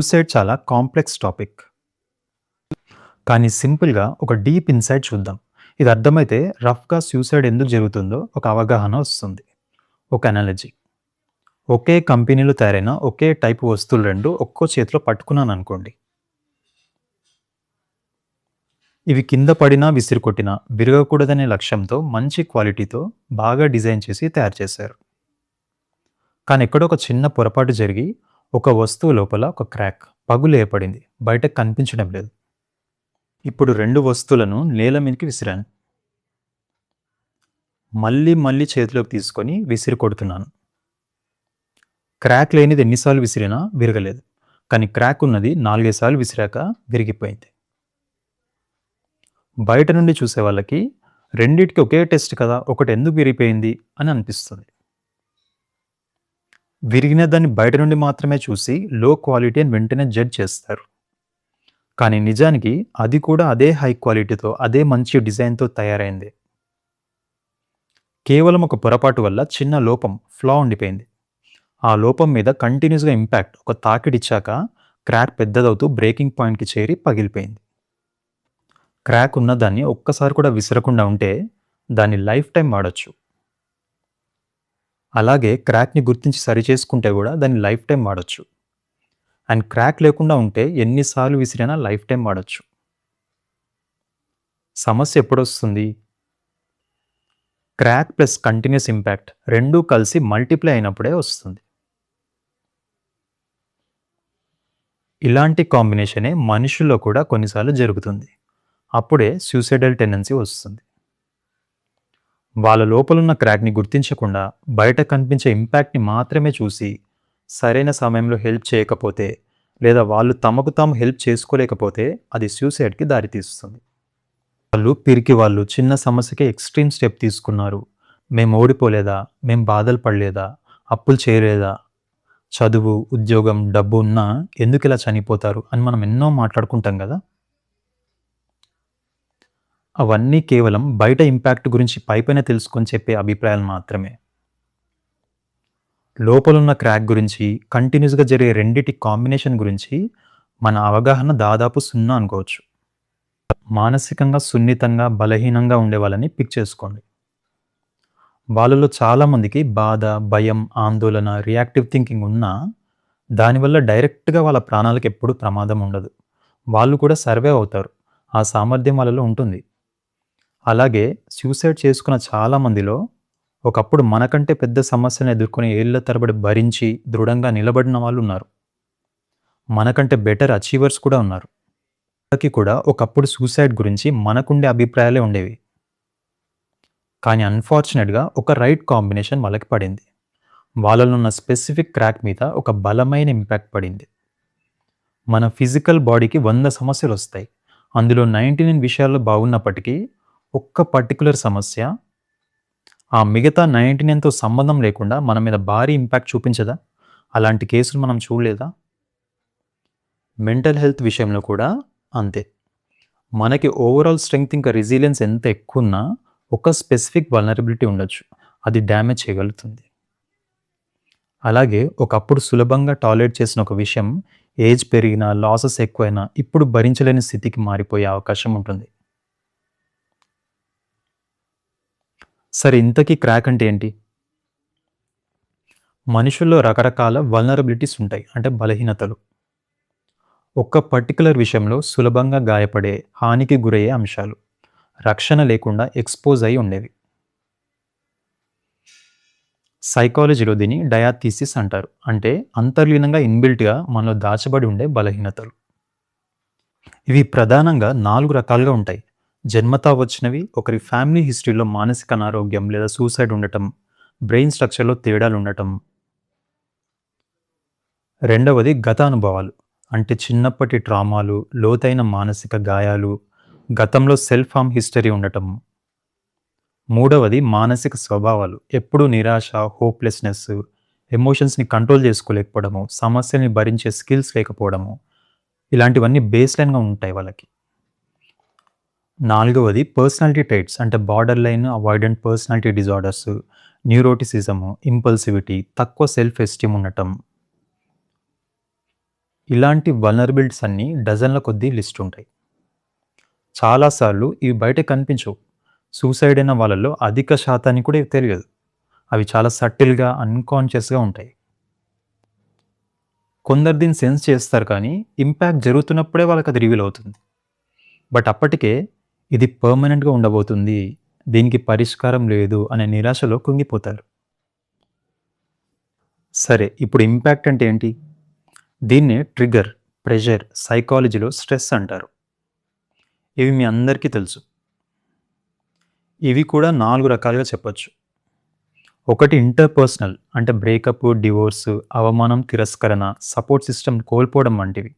Suicide చాలా complex topic. కానీ సింపుల్‌గా ఒక డీప్ ఇన్సైట్ చూద్దాం. ఇది అర్థమైతే రఫ్‌గా సూసైడ్ ఎందుకు జరుగుతుందో ఒక అవగాహన వస్తుంది. ఒక అనాలజీ. ఒకే కంపెనీలో తయారైన ఒకే టైపు వస్తువులు 2 ఒక్కో చేతిలో పట్టుకున్నాననుకోండి. ఇవి కింద పడినా, విసిరికొట్టినా విరగకూడదనే లక్ష్యంతో మంచి క్వాలిటీతో బాగా డిజైన్ చేసి తయారు చేశారు. కానీ ఎక్కడో ఒక చిన్న పొరపాటు జరిగి ఒక వస్తువు లోపల ఒక క్రాక్, పగులు ఏర్పడింది. బయటకు కనిపించడం లేదు. ఇప్పుడు 2 వస్తువులను నేల మీదకి విసిరాను. మళ్ళీ చేతిలోకి తీసుకొని విసిరి కొడుతున్నాను. క్రాక్ లేనిది ఎన్నిసార్లు విసిరినా విరగలేదు. కానీ క్రాక్ ఉన్నది 4, 5 సార్లు విసిరాక విరిగిపోయింది. బయట నుండి చూసే వాళ్ళకి రెండిటికి ఒకే టెస్ట్ కదా, ఒకటి ఎందుకు విరిగిపోయింది అని అనిపిస్తుంది. విరిగిన దాన్ని బయట నుండి మాత్రమే చూసి లో క్వాలిటీ అని వెంటనే జడ్జ్ చేస్తారు. కానీ నిజానికి అది కూడా అదే హై క్వాలిటీతో, అదే మంచి డిజైన్‌తో తయారైంది. కేవలం ఒక పొరపాటు వల్ల చిన్న లోపం, ఫ్లా ఉండిపోయింది. ఆ లోపం మీద కంటిన్యూస్‌గా ఇంపాక్ట్, ఒక తాకిడిచ్చాక క్రాక్ పెద్దదవుతూ బ్రేకింగ్ పాయింట్‌కి చేరి పగిలిపోయింది. క్రాక్ ఉన్నదాన్ని ఒక్కసారి కూడా విసరకుండా ఉంటే దాన్ని లైఫ్ టైం వాడొచ్చు. అలాగే క్రాక్‌ని గుర్తించి సరిచేసుకుంటే కూడా దాన్ని లైఫ్ టైం వాడొచ్చు. అండ్ క్రాక్ లేకుండా ఉంటే ఎన్ని సార్లు విసిరినా లైఫ్ టైం వాడొచ్చు. సమస్య ఎప్పుడొస్తుంది? క్రాక్ ప్లస్ కంటిన్యూస్ ఇంపాక్ట్ రెండూ కలిసి మల్టిప్లై అయినప్పుడే వస్తుంది. ఇలాంటి కాంబినేషనే మనుషుల్లో కూడా కొన్నిసార్లు జరుగుతుంది. అప్పుడే సూసైడల్ టెండెన్సీ వస్తుంది. వాళ్ళ లోపలున్న క్రాక్‌ని గుర్తించకుండా బయట కనిపించే ఇంపాక్ట్‌ని మాత్రమే చూసి సరైన సమయంలో హెల్ప్ చేయకపోతే, లేదా వాళ్ళు తమకు తాము హెల్ప్ చేసుకోలేకపోతే అది సూసైడ్‌కి దారితీస్తుంది. వాళ్ళు పిరికివాళ్ళు, చిన్న సమస్యకే ఎక్స్‌ట్రీమ్ స్టెప్ తీసుకున్నారు. మేము ఓడిపోలేదా? మేము బాధలు పడలేదా? అప్పులు చేయలేదా? చదువు, ఉద్యోగం, డబ్బు ఉన్నా ఎందుకిలా చనిపోతారు అని మనం ఎన్నో మాట్లాడుకుంటాం గదా! అవన్నీ కేవలం బయట ఇంపాక్ట్ గురించి పైపైన తెలుసుకొని చెప్పే అభిప్రాయాలు మాత్రమే. లోపలున్న క్రాక్ గురించి, కంటిన్యూస్‌గా జరిగే రెండిటి కాంబినేషన్ గురించి మన అవగాహన దాదాపు 0 అనుకోవచ్చు. మానసికంగా సున్నితంగా, బలహీనంగా ఉండే వాళ్ళని పిక్ చేసుకోండి. వాళ్ళలో చాలామందికి బాధ, భయం, ఆందోళన, రియాక్టివ్ థింకింగ్ ఉన్నా దానివల్ల డైరెక్ట్‌గా వాళ్ళ ప్రాణాలకు ఎప్పుడూ ప్రమాదం ఉండదు. వాళ్ళు కూడా సర్వైవ్ అవుతారు. ఆ సామర్థ్యం వాళ్ళలో ఉంటుంది. అలాగే సూసైడ్ చేసుకున్న చాలామందిలో ఒకప్పుడు మనకంటే పెద్ద సమస్యను ఎదుర్కొని ఏళ్ల తరబడి భరించి దృఢంగా నిలబడిన వాళ్ళున్నారు. మనకంటే బెటర్ అచీవర్స్ కూడా ఉన్నారు. వాళ్ళకి కూడా ఒకప్పుడు సూసైడ్ గురించి మనకుండే అభిప్రాయాలే ఉండేవి. కానీ అన్‌ఫార్చునేట్‌గా ఒక రైట్ కాంబినేషన్ వాళ్ళకి పడింది. వాళ్ళలో ఉన్న స్పెసిఫిక్ క్రాక్ మీద ఒక బలమైన ఇంపాక్ట్ పడింది. మన ఫిజికల్ బాడీకి 100 సమస్యలొస్తాయి. అందులో 99 విషయాల్లో బాగున్నప్పటికీ ఒక్క పర్టిక్యులర్ సమస్య ఆ మిగతా 99తో సంబంధం లేకుండా మన మీద భారీ ఇంపాక్ట్ చూపించదా? అలాంటి కేసులు మనం చూడలేదా? మెంటల్ హెల్త్ విషయంలో కూడా అంతే. మనకి ఓవరాల్ స్ట్రెంగ్త్ ఇంకా రెసిలియన్స్ ఎంత ఎక్కువున్నా ఒక స్పెసిఫిక్ వల్నరబిలిటీ ఉండొచ్చు. అది డ్యామేజ్ చేయగలుగుతుంది. అలాగే ఒకప్పుడు సులభంగా టాలరేట్ చేసిన ఒక విషయం ఏజ్ పెరిగినా, లాసెస్ ఎక్కువైనా ఇప్పుడు భరించలేని స్థితికి మారిపోయే అవకాశం ఉంటుంది. సరే, ఇంతకీ క్రాక్ అంటే ఏంటి? మనుషుల్లో రకరకాల వల్నరబిలిటీస్ ఉంటాయి. అంటే బలహీనతలు. ఒక్క పర్టిక్యులర్ విషయంలో సులభంగా గాయపడే, హానికి గురయ్యే అంశాలు. రక్షణ లేకుండా ఎక్స్‌పోజ్ అయి ఉండేవి. సైకాలజీలో దీన్ని డయాథీసిస్ అంటారు. అంటే అంతర్లీనంగా ఇన్‌బిల్ట్‌గా మనలో దాచబడి ఉండే బలహీనతలు. ఇవి ప్రధానంగా 4 రకాలుగా ఉంటాయి. జన్మతా వచ్చినవి, ఒకరి ఫ్యామిలీ హిస్టరీలో మానసిక అనారోగ్యం లేదా సూసైడ్ ఉండటం, బ్రెయిన్ స్ట్రక్చర్‌లో తేడాలుండటం. రెండవది గత అనుభవాలు. అంటే చిన్నప్పటి ట్రామాలు, లోతైన మానసిక గాయాలు, గతంలో సెల్ఫ్ హార్మ్ హిస్టరీ ఉండటం. మూడవది మానసిక స్వభావాలు. ఎప్పుడూ నిరాశ, హోప్‌లెస్‌నెస్, ఎమోషన్స్‌ని కంట్రోల్ చేసుకోలేకపోవడము, సమస్యల్ని భరించే స్కిల్స్ లేకపోవడము. ఇలాంటివన్నీ బేస్‌లైన్‌గా ఉంటాయి వాళ్ళకి. నాలుగవది పర్సనాలిటీ ట్రైట్స్. అంటే borderline avoidant personality disorders, neuroticism, impulsivity, తక్కువ సెల్ఫ్ ఎస్టీమ్ ఉండటం. ఇలాంటి వల్నరబిలిటీస్ అన్నీ డజన్ల కొద్దీ లిస్ట్ ఉంటాయి. చాలాసార్లు ఇవి బయట కనిపించవు. సూసైడ్ అయిన వాళ్ళలో అధిక శాతానికి కూడా ఇవి తెలియదు. అవి చాలా సటిల్‌గా, అన్‌కాన్షియస్‌గా ఉంటాయి. కొందరు దీన్ని సెన్స్ చేస్తారు కానీ, ఇంపాక్ట్ జరుగుతున్నప్పుడే వాళ్ళకది రివీల్ అవుతుంది. బట్ అప్పటికే ఇది పర్మనెంట్‌గా ఉండబోతుంది, దీనికి పరిష్కారం లేదు అనే నిరాశలో కుంగిపోతారు. సరే, ఇప్పుడు ఇంపాక్ట్ అంటే ఏంటి? దీన్నే ట్రిగ్గర్, ప్రెషర్, సైకాలజీలో స్ట్రెస్ అంటారు. ఇవి మీ అందరికీ తెలుసు. ఇవి కూడా 4 రకాలుగా చెప్పొచ్చు. ఒకటి ఇంటర్పర్సనల్, అంటే బ్రేకప్, డివోర్స్, అవమానం, తిరస్కరణ, సపోర్ట్ సిస్టమ్ కోల్పోవడం వంటివి.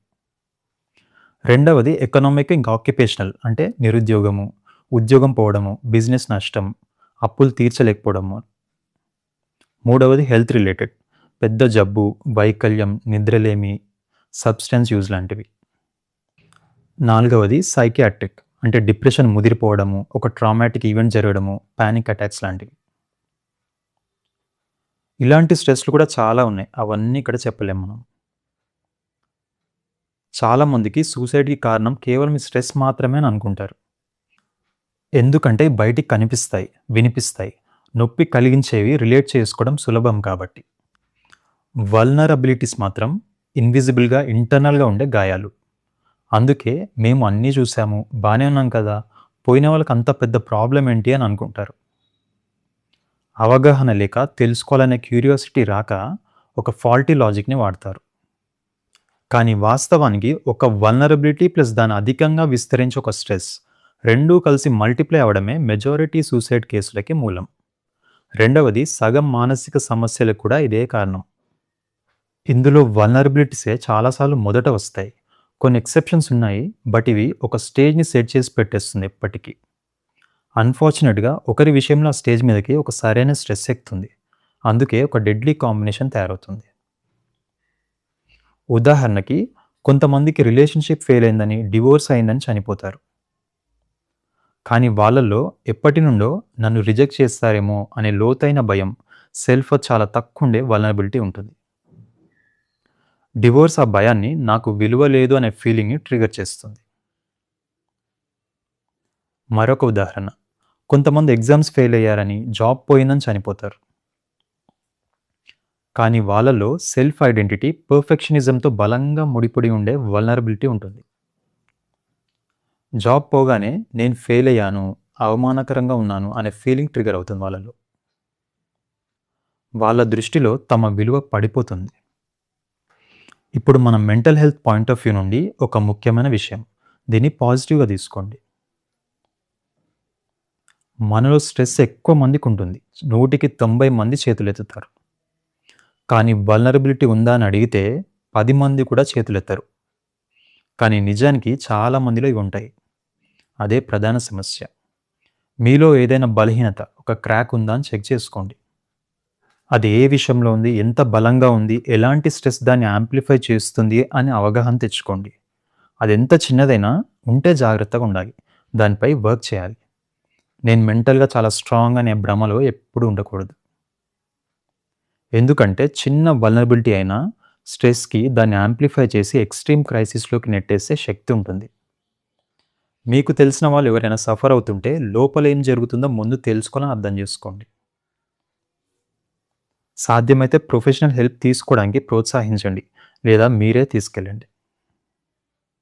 రెండవది ఎకనామిక్, ఇంకా ఆక్యుపేషనల్, అంటే నిరుద్యోగము, ఉద్యోగం పోవడము, బిజినెస్ నష్టం, అప్పులు తీర్చలేకపోవడము. మూడవది హెల్త్ రిలేటెడ్, పెద్ద జబ్బు, వైకల్యం, నిద్రలేమి, సబ్స్టెన్స్ యూజ్ లాంటివి. నాలుగవది సైకియాట్రిక్, అంటే డిప్రెషన్ ముదిరిపోవడము, ఒక ట్రామాటిక్ ఈవెంట్ జరగడము, పానిక్ అటాక్స్ లాంటివి. ఇలాంటి స్ట్రెస్‌లు కూడా చాలా ఉన్నాయి. అవన్నీ ఇక్కడ చెప్పలేం మనం. చాలామందికి సూసైడ్‌కి కారణం కేవలం ఈ స్ట్రెస్ మాత్రమే అని అనుకుంటారు. ఎందుకంటే బయటికి కనిపిస్తాయి, వినిపిస్తాయి. నొప్పి కలిగించేవి రిలేట్ చేసుకోవడం సులభం కాబట్టి. వల్నరబిలిటీస్ మాత్రం ఇన్విజిబుల్‌గా, ఇంటర్నల్‌గా ఉండే గాయాలు. అందుకే మేము అన్నీ చూసాము, బానే ఉన్నాం కదా, పోయిన వాళ్ళకి అంత పెద్ద ప్రాబ్లమ్ ఏంటి అని అనుకుంటారు. అవగాహన లేక, తెలుసుకోవాలనే క్యూరియాసిటీ రాక ఒక ఫాల్టీ లాజిక్‌ని వాడతారు. కానీ వాస్తవానికి ఒక వల్నరబిలిటీ ప్లస్ దాని అధికంగా విస్తరించే ఒక స్ట్రెస్ రెండూ కలిసి మల్టిప్లై అవ్వడమే మెజారిటీ సూసైడ్ కేసులకి మూలం. రెండవది సగం మానసిక సమస్యలకు కూడా ఇదే కారణం. ఇందులో వల్నరబిలిటీసే చాలాసార్లు మొదట వస్తాయి. కొన్ని ఎక్సెప్షన్స్ ఉన్నాయి, బట్ ఇవి ఒక స్టేజ్‌ని సెట్ చేసి పెట్టేస్తుంది ఎప్పటికీ. అన్‌ఫార్చునేట్‌గా ఒకరి విషయంలో ఆ స్టేజ్ మీదకి ఒక సరైన స్ట్రెస్ ఎక్కుతుంది. అందుకే ఒక డెడ్లీ కాంబినేషన్ తయారవుతుంది. ఉదాహరణకి, కొంతమందికి రిలేషన్‌షిప్ ఫెయిల్ అయిందని, డివోర్స్ అయిందని చనిపోతారు. కానీ వాళ్ళల్లో ఎప్పటి నుండో నన్ను రిజెక్ట్ చేస్తారేమో అనే లోతైన భయం, సెల్ఫ్ వర్త్ చాలా తక్కువుండే వల్నరబిలిటీ ఉంటుంది. డివోర్స్ ఆ భయాన్ని, నాకు విలువ లేదు అనే ఫీలింగ్‌ని ట్రిగ్గర్ చేస్తుంది. మరొక ఉదాహరణ, కొంతమంది ఎగ్జామ్స్ ఫెయిల్ అయ్యారని, జాబ్ పోయిందని చనిపోతారు. కానీ వాళ్ళలో సెల్ఫ్ ఐడెంటిటీ, పర్ఫెక్షనిజంతో బలంగా ముడిపడి ఉండే వల్నరబిలిటీ ఉంటుంది. జాబ్ పోగానే నేను ఫెయిల్ అయ్యాను, అవమానకరంగా ఉన్నాను అనే ఫీలింగ్ ట్రిగ్గర్ అవుతుంది వాళ్ళలో. వాళ్ళ దృష్టిలో తమ విలువ పడిపోతుంది. ఇప్పుడు మనం mental health point of view నుండి ఒక ముఖ్యమైన విషయం, దీన్ని పాజిటివ్‌గా తీసుకోండి. మనలో స్ట్రెస్ ఎక్కువ మందికి ఉంటుంది. 100కి 90 మంది చేతులెత్తుతారు. కానీ వల్నరబిలిటీ ఉందా అని అడిగితే 10 మంది కూడా చేతులెత్తరు. కానీ నిజానికి చాలా మందిలో ఇవి ఉంటాయి. అదే ప్రధాన సమస్య. మీలో ఏదైనా బలహీనత, ఒక క్రాక్ ఉందా అని చెక్ చేసుకోండి. అది ఏ విషయంలో ఉంది, ఎంత బలంగా ఉంది, ఎలాంటి స్ట్రెస్ దాన్ని యాంప్లిఫై చేస్తుంది అని అవగాహన తెచ్చుకోండి. అది ఎంత చిన్నదైనా ఉంటే జాగ్రత్తగా ఉండాలి. దానిపై వర్క్ చేయాలి. నేను మెంటల్‌గా చాలా స్ట్రాంగ్ అనే భ్రమలో ఎప్పుడూ ఉండకూడదు. ఎందుకంటే చిన్న వల్నరబిలిటీ అయినా స్ట్రెస్‌కి దాన్ని యాంప్లిఫై చేసి ఎక్స్‌ట్రీమ్ క్రైసిస్‌లోకి నెట్టేసే శక్తి ఉంటుంది. మీకు తెలిసిన వాళ్ళు ఎవరైనా సఫర్ అవుతుంటే లోపల ఏం జరుగుతుందో ముందు తెలుసుకోవాలని అర్థం చేసుకోండి. సాధ్యమైతే ప్రొఫెషనల్ హెల్ప్ తీసుకోవడానికి ప్రోత్సహించండి, లేదా మీరే తీసుకెళ్ళండి.